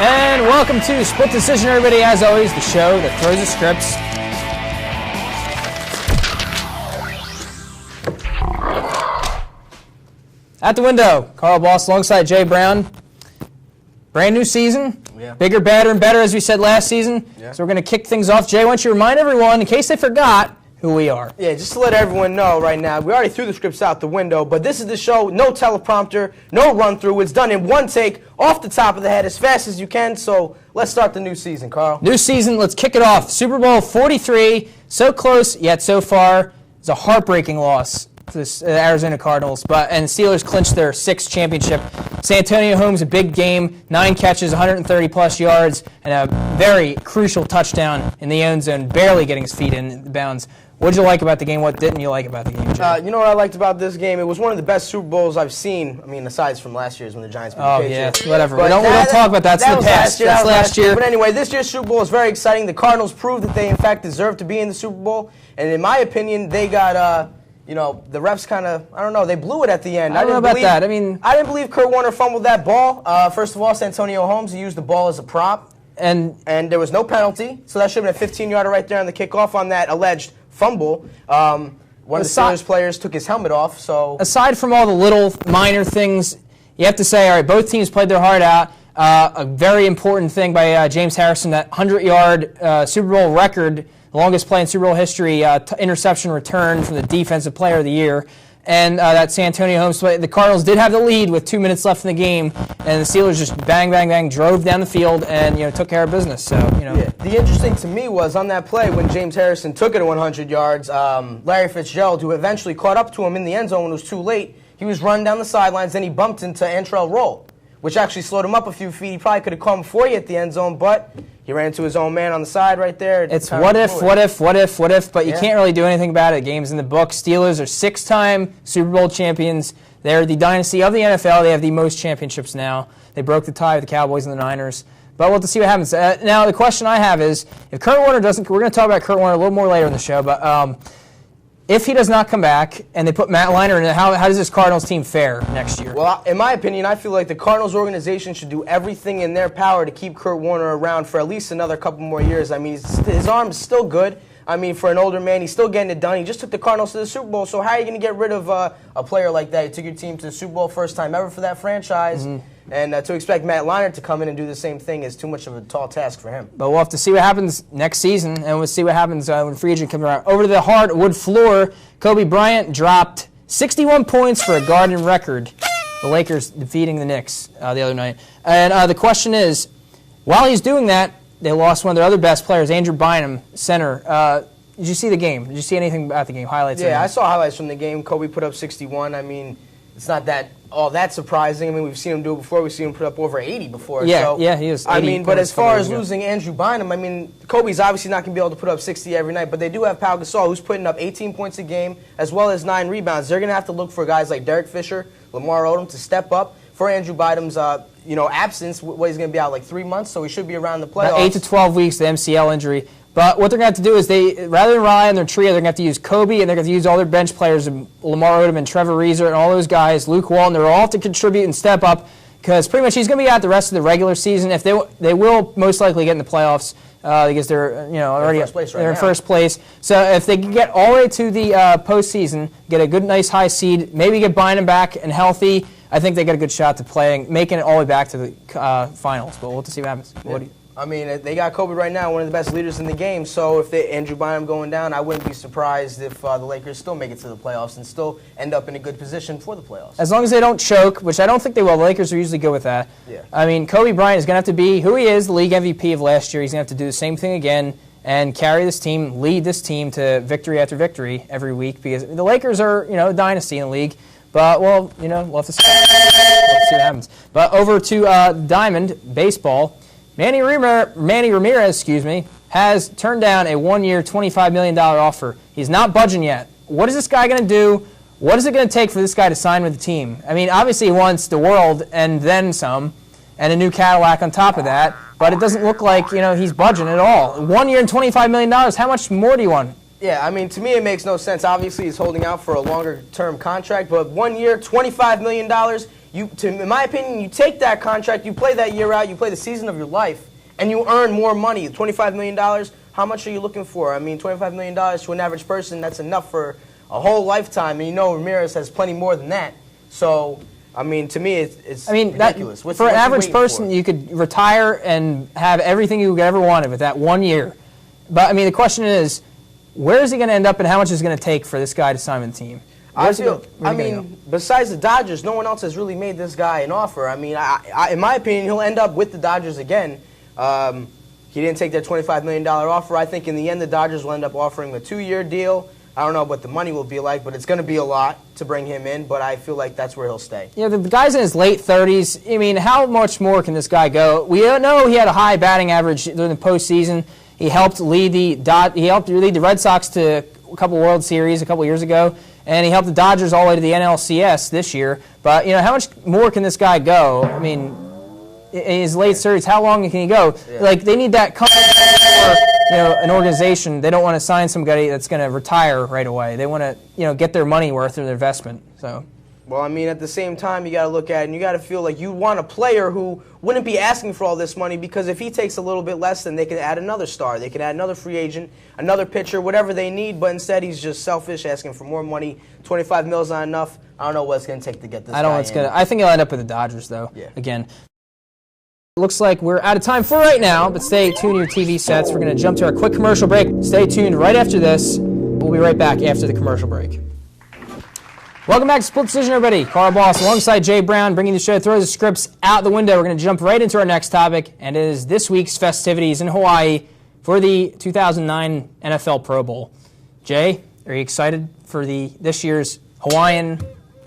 And welcome to Split Decision, everybody. As always, the show that throws the scripts. At the window, Carl Boss alongside Jay Brown. Brand new season. Yeah. Bigger, badder, and better, as we said last season. Yeah. So we're going to kick things off. Jay, why don't you remind everyone, in case they forgot, who we are. Yeah, just to let everyone know right now, we already threw the scripts out the window, but this is the show, no teleprompter, no run-through. It's done in one take, off the top of the head, as fast as you can. So let's start the new season, Carl. New season, let's kick it off. Super Bowl 43, so close, yet so far. It's a heartbreaking loss to the Arizona Cardinals, and Steelers clinched their 6th championship. San Antonio Holmes, a big game, 9 catches, 130-plus yards, and a very crucial touchdown in the end zone, barely getting his feet in bounds. What did you like about the game? What didn't you like about the game, Jay? You know what I liked about this game? It was one of the best Super Bowls I've seen. I mean, aside from last year's when the Giants beat the Patriots. Yeah, whatever. We don't talk about that. That's the past. That's last year. But anyway, this year's Super Bowl is very exciting. The Cardinals proved that they, in fact, deserve to be in the Super Bowl. And in my opinion, they got, the refs kind of, I don't know, they blew it at the end. I don't know about that. I didn't believe Kurt Warner fumbled that ball. First of all, San Antonio Holmes, he used the ball as a prop. And there was no penalty. So that should have been a 15-yarder right there on the kickoff on that alleged fumble. One of the Steelers players took his helmet off. So aside from all the little minor things, you have to say, all right, both teams played their heart out. A very important thing by James Harrison, that 100-yard Super Bowl record, the longest play in Super Bowl history, interception return from the Defensive Player of the Year. And that San Antonio Holmes play. The Cardinals did have the lead with 2 minutes left in the game, and the Steelers just bang, bang, bang, drove down the field and took care of business. So Yeah. The interesting to me was on that play when James Harrison took it at 100 yards, Larry Fitzgerald, who eventually caught up to him in the end zone when it was too late, he was running down the sidelines, then he bumped into Antrell Roll, which actually slowed him up a few feet. He probably could have come for you at the end zone, but he ran into his own man on the side right there. It's what if, but you can't really do anything about it. Game's in the book. Steelers are 6-time Super Bowl champions. They're the dynasty of the NFL. They have the most championships now. They broke the tie with the Cowboys and the Niners. But we'll have to see what happens. Now, the question I have is, if Kurt Warner doesn't, we're going to talk about Kurt Warner a little more later in the show, but if he does not come back and they put Matt Leinart in, how does this Cardinals team fare next year? Well, in my opinion, I feel like the Cardinals organization should do everything in their power to keep Kurt Warner around for at least another couple more years. I mean, his arm's still good. I mean, for an older man, he's still getting it done. He just took the Cardinals to the Super Bowl, so how are you going to get rid of a player like that? You took your team to the Super Bowl first time ever for that franchise, and to expect Matt Leinart to come in and do the same thing is too much of a tall task for him. But we'll have to see what happens next season, and we'll see what happens when free agent comes around. Over to the hardwood floor, Kobe Bryant dropped 61 points for a Garden record. The Lakers defeating the Knicks the other night. And the question is, while he's doing that, they lost one of their other best players, Andrew Bynum, center. Did you see the game? Did you see anything about the game? Highlights? Yeah, I saw highlights from the game. Kobe put up 61. I mean, it's not all that surprising. I mean, we've seen him do it before. We've seen him put up over 80 before. Yeah, so, he is. I mean, but as far as losing Andrew Bynum, I mean, Kobe's obviously not going to be able to put up 60 every night, but they do have Pau Gasol, who's putting up 18 points a game, as well as 9 rebounds. They're going to have to look for guys like Derek Fisher, Lamar Odom to step up for Andrew Bynum's absence. What, he's going to be out like 3 months, so he should be around the playoffs. About 8 to 12 weeks, the MCL injury. But what they're going to have to do is rather than rely on their trio, they're going to have to use Kobe, and they're going to use all their bench players, Lamar Odom and Trevor Ariza and all those guys, Luke Walton. They're all have to contribute and step up because pretty much he's going to be out the rest of the regular season. If they will most likely get in the playoffs because they're already in first place. So if they can get all the way to the postseason, get a good, nice high seed, maybe get Bynum back and healthy, I think they get a good shot to making it all the way back to the finals. But we'll have to see what happens. Yeah. I mean, they got Kobe right now, one of the best leaders in the game. So if Andrew Bynum going down, I wouldn't be surprised if the Lakers still make it to the playoffs and still end up in a good position for the playoffs. As long as they don't choke, which I don't think they will. The Lakers are usually good with that. Yeah. I mean, Kobe Bryant is going to have to be who he is, the league MVP of last year. He's going to have to do the same thing again and carry this team, lead this team to victory after victory every week because the Lakers are, a dynasty in the league. But, we'll have to see. We'll have to see what happens. But over to Diamond, baseball. Manny Ramirez, has turned down a 1-year, $25 million offer. He's not budging yet. What is this guy going to do? What is it going to take for this guy to sign with the team? I mean, obviously he wants the world and then some, and a new Cadillac on top of that, but it doesn't look like, he's budging at all. 1 year and $25 million, how much more do you want? Yeah, I mean, to me it makes no sense. Obviously he's holding out for a longer-term contract, but 1 year, $25 million, in my opinion, you take that contract, you play that year out, you play the season of your life, and you earn more money. $25 million, how much are you looking for? I mean, $25 million to an average person, that's enough for a whole lifetime. And you know Ramirez has plenty more than that. So, I mean, to me, it's ridiculous. For an average person, you could retire and have everything you ever wanted with that 1 year. But, I mean, the question is, where is he going to end up and how much is it going to take for this guy to sign with the team? Besides the Dodgers, no one else has really made this guy an offer. I mean, in my opinion, he'll end up with the Dodgers again. He didn't take their $25 million offer. I think in the end, the Dodgers will end up offering a 2-year deal. I don't know what the money will be like, but it's going to be a lot to bring him in, but I feel like that's where he'll stay. Yeah, the guy's in his late 30s. I mean, how much more can this guy go? We know he had a high batting average during the postseason. He helped lead the Red Sox to a couple World Series a couple years ago, and he helped the Dodgers all the way to the NLCS this year. But, you know, how much more can this guy go? I mean, in his late 30s, how long can he go? Yeah. Like, they need that company for, you know, an organization. They don't want to sign somebody that's going to retire right away. They want to, you know, get their money worth of their investment. So. Well, I mean, at the same time, you got to look at it, and you got to feel like you want a player who wouldn't be asking for all this money, because if he takes a little bit less, then they can add another star. They can add another free agent, another pitcher, whatever they need, but instead he's just selfish, asking for more money. 25 mil's not enough. I don't know what it's going to take to get this guy in. I think he'll end up with the Dodgers, though, again. Looks like we're out of time for right now, but stay tuned to your TV sets. We're going to jump to our quick commercial break. Stay tuned right after this. We'll be right back after the commercial break. Welcome back to Split Decision, everybody. Carl Boss alongside Jay Brown, bringing the show to throw the scripts out the window. We're going to jump right into our next topic, and it is this week's festivities in Hawaii for the 2009 NFL Pro Bowl. Jay, are you excited for this year's Hawaiian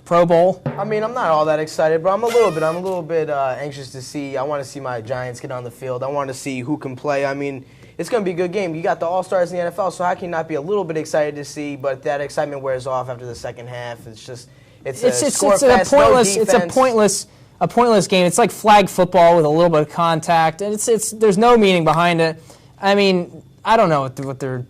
Pro Bowl? I mean, I'm not all that excited, but I'm a little bit anxious to see. I want to see my Giants get on the field. I want to see who can play. I mean, it's going to be a good game. You got the All-Stars in the NFL, so how can you not be a little bit excited to see? But that excitement wears off after the second half. It's a pointless game. It's like flag football with a little bit of contact, and there's no meaning behind it. I mean, I don't know what the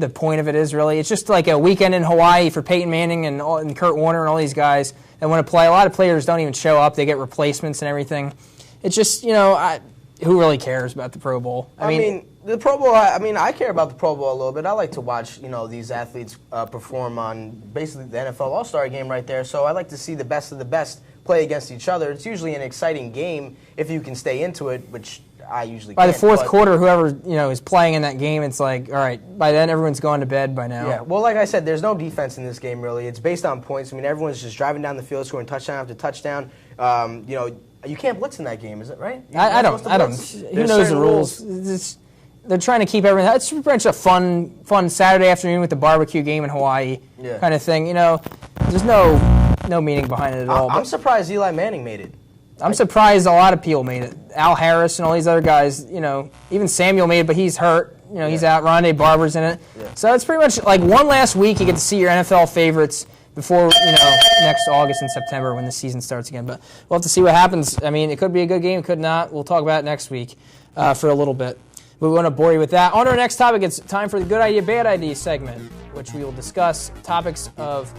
point of it is really. It's just like a weekend in Hawaii for Peyton Manning and Kurt Warner and all these guys that want to play. A lot of players don't even show up. They get replacements and everything. It's just, you know, who really cares about the Pro Bowl? I mean, the Pro Bowl, I care about the Pro Bowl a little bit. I like to watch, you know, these athletes perform on basically the NFL All-Star game right there. So I like to see the best of the best play against each other. It's usually an exciting game if you can stay into it, which I usually can't. By the fourth quarter, whoever, you know, is playing in that game, it's like, all right, by then everyone's gone to bed by now. Yeah, well, like I said, there's no defense in this game really. It's based on points. I mean, everyone's just driving down the field, scoring touchdown after touchdown. You know, you can't blitz in that game, is it right? I don't. Who knows the rules? They're trying to keep everything. It's pretty much a fun Saturday afternoon with the barbecue game in Hawaii kind of thing. You know, there's no meaning behind it at all. I'm surprised Eli Manning made it. I'm surprised a lot of people made it. Al Harris and all these other guys, you know, even Samuel made it, but he's hurt. You know, he's out. Rondé Barber's in it. Yeah. So it's pretty much like one last week you get to see your NFL favorites before, you know, next August and September when the season starts again. But we'll have to see what happens. I mean, it could be a good game, it could not. We'll talk about it next week for a little bit. We want to bore you with that. On to our next topic, it's time for the Good Idea, Bad Idea segment, which we will discuss topics of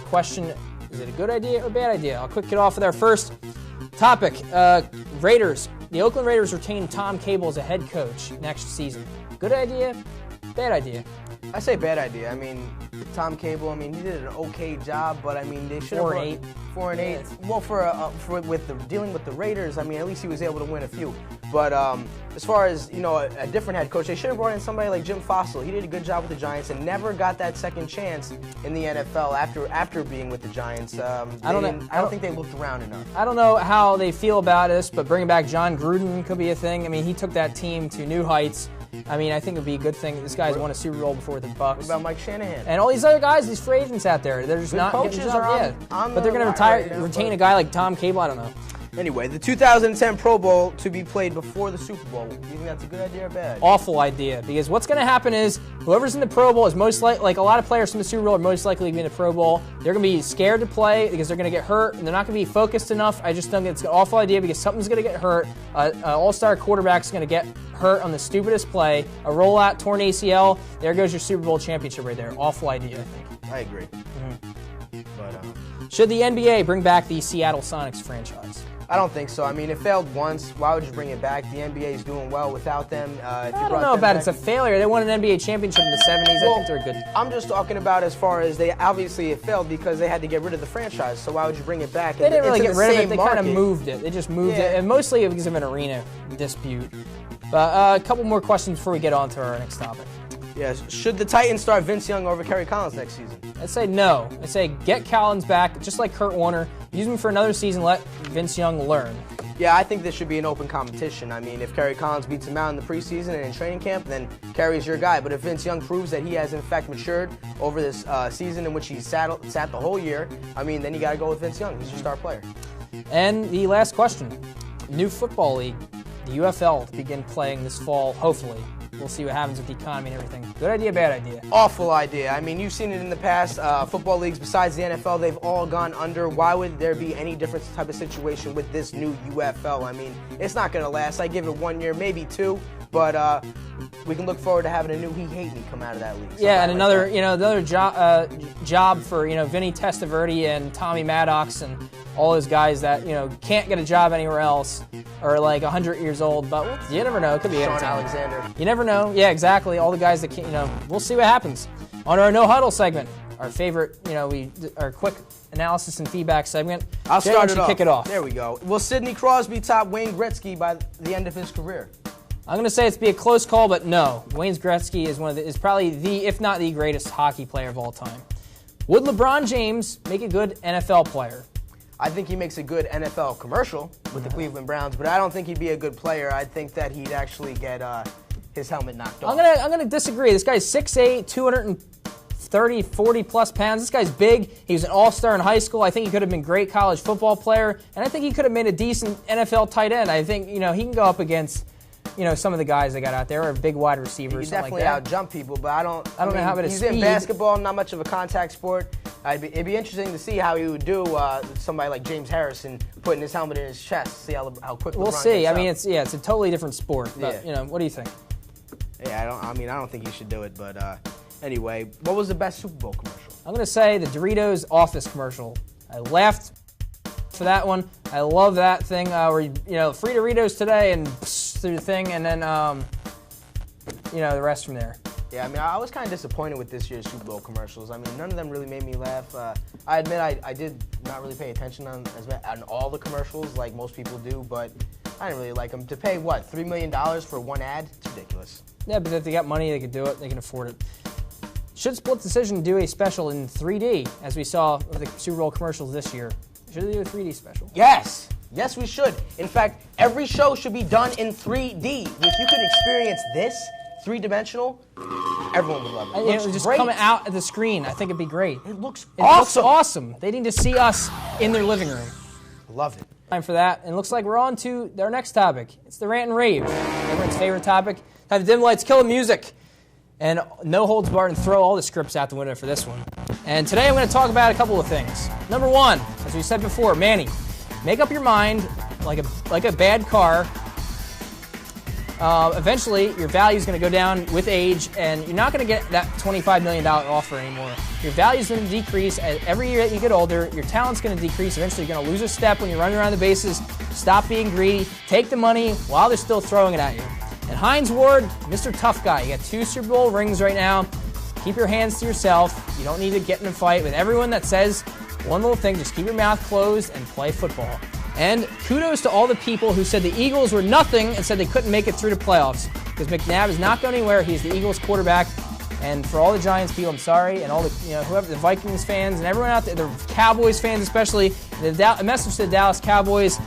question, is it a good idea or bad idea? I'll kick it off with our first topic. Raiders. The Oakland Raiders retain Tom Cable as a head coach next season. Good idea, bad idea? I say bad idea. I mean, Tom Cable, I mean, he did an okay job, but I mean, they should have 4-8. 4-8. Well, dealing with the Raiders, I mean, at least he was able to win a few. But as far as, you know, a different head coach, they should have brought in somebody like Jim Fossil. He did a good job with the Giants and never got that second chance in the NFL after being with the Giants. I don't think they looked around enough. I don't know how they feel about this, but bringing back John Gruden could be a thing. I mean, he took that team to new heights. I mean, I think it would be a good thing. This guy's won a Super Bowl before with the Bucs. What about Mike Shanahan? And all these other guys, these free agents out there, they're just not coaches getting are but they're going to retain a guy like Tom Cable. I don't know. Anyway, the 2010 Pro Bowl to be played before the Super Bowl. Do you think that's a good idea or bad? Awful idea, because what's going to happen is whoever's in the Pro Bowl is most likely, like a lot of players from the Super Bowl are most likely to be in the Pro Bowl. They're going to be scared to play because they're going to get hurt, and they're not going to be focused enough. I just think it's an awful idea because something's going to get hurt. An all-star quarterback's going to get hurt on the stupidest play. A rollout, torn ACL. There goes your Super Bowl championship right there. Awful idea, I think. I agree. But Should the NBA bring back the Seattle Sonics franchise? I don't think so. I mean, it failed once. Why would you bring it back? The NBA is doing well without them. I don't know about it's a failure. They won an NBA championship in the 70s. Well, I think they're good. I'm just talking about as far as obviously it failed because they had to get rid of the franchise. So why would you bring it back? They didn't really get rid of it. They kind of market. moved it. They just moved it, and mostly because of an arena dispute. But a couple more questions before we get on to our next topic. Yes. Should the Titans start Vince Young over Kerry Collins next season? I'd say no. I'd say get Collins back, just like Kurt Warner. Use him for another season. Let Vince Young learn. Yeah, I think this should be an open competition. I mean, if Kerry Collins beats him out in the preseason and in training camp, then Kerry's your guy. But if Vince Young proves that he has, in fact, matured over this season in which he sat the whole year, I mean, then you got to go with Vince Young. He's your star player. And the last question. New football league, the UFL, to begin playing this fall, hopefully. We'll see what happens with the economy and everything. Good idea, bad idea? Awful idea. I mean, you've seen it in the past. Football leagues besides the NFL, they've all gone under. Why would there be any different type of situation with this new UFL? I mean, it's not going to last. I give it 1 year, maybe 2, but we can look forward to having a new He Hate Me come out of that league. Yeah, and another job for Vinny Testaverde and Tommy Maddox and all those guys that can't get a job anywhere else or like 100 years old. But you never know. It could be Sean anytime. Alexander. You never know. Yeah, exactly. All the guys that can't. We'll see what happens on our No Huddle segment. Our favorite, our quick analysis and feedback segment. I'll Jay, start it off. Kick it off. There we go. Will Sidney Crosby top Wayne Gretzky by the end of his career? I'm going to say it's be a close call, but no. Wayne Gretzky is probably the, if not the greatest hockey player of all time. Would LeBron James make a good NFL player? I think he makes a good NFL commercial with the Cleveland Browns, but I don't think he'd be a good player. I think that he'd actually get his helmet knocked off. I'm gonna disagree. This guy's 6'8", 230, 40-plus pounds. This guy's big. He was an all-star in high school. I think he could have been a great college football player, and I think he could have made a decent NFL tight end. I think he can go up against some of the guys they got out there are big wide receivers. He definitely like out-jump people, but I don't know how about his he's speed. in basketball, not much of a contact sport. It'd be interesting to see how he would do somebody like James Harrison putting his helmet in his chest. See how quick. We'll LeBron see. gets I mean, up. it's a totally different sport. But what do you think? Yeah, I don't think he should do it. But anyway, what was the best Super Bowl commercial? I'm gonna say the Doritos Office commercial. I laughed for that one. I love that thing where free Doritos today and through the thing, and then the rest from there. Yeah, I mean, I was kind of disappointed with this year's Super Bowl commercials. I mean, none of them really made me laugh. I admit I did not really pay attention on all the commercials like most people do, but I didn't really like them. To pay, what, $3 million for one ad? It's ridiculous. Yeah, but if they got money, they could do it. They can afford it. Should Split Decision do a special in 3D, as we saw with the Super Bowl commercials this year? Should they do a 3D special? Yes. Yes, we should. In fact, every show should be done in 3D. If you could experience this, three-dimensional, everyone would love it. It looks just great. coming out at the screen. I think it'd be great. It looks It awesome. looks awesome. They need to see us in their living room. Love it. Time for that. And it looks like we're on to our next topic. It's the rant and rave. Everyone's favorite topic. Have the dim lights, kill the music. And no holds barred and throw all the scripts out the window for this one. And today I'm going to talk about a couple of things. Number one, as we said before, Manny, make up your mind like a bad car. Eventually, your value is going to go down with age, and you're not going to get that $25 million offer anymore. Your value is going to decrease as every year that you get older. Your talent's going to decrease. Eventually, you're going to lose a step when you're running around the bases. Stop being greedy. Take the money while they're still throwing it at you. And Hines Ward, Mr. Tough Guy. You got 2 Super Bowl rings right now. Keep your hands to yourself. You don't need to get in a fight with everyone that says one little thing. Just keep your mouth closed and play football. And kudos to all the people who said the Eagles were nothing and said they couldn't make it through the playoffs. Because McNabb is not going anywhere. He's the Eagles quarterback. And for all the Giants people, I'm sorry, and all the whoever the Vikings fans and everyone out there, the Cowboys fans especially, a message to the Dallas Cowboys: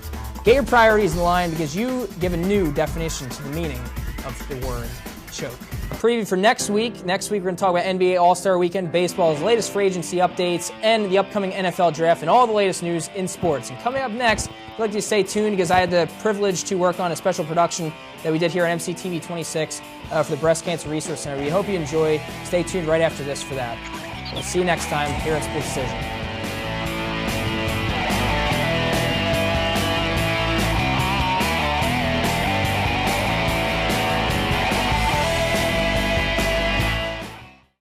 get your priorities in line because you give a new definition to the meaning of the word choke. A preview for next week. Next week, we're going to talk about NBA All-Star Weekend, baseball's latest free agency updates, and the upcoming NFL Draft, and all the latest news in sports. And coming up next, I'd like you to stay tuned because I had the privilege to work on a special production that we did here on MCTV 26 for the Breast Cancer Resource Center. We hope you enjoy. Stay tuned right after this for that. We'll see you next time here at Split Decision.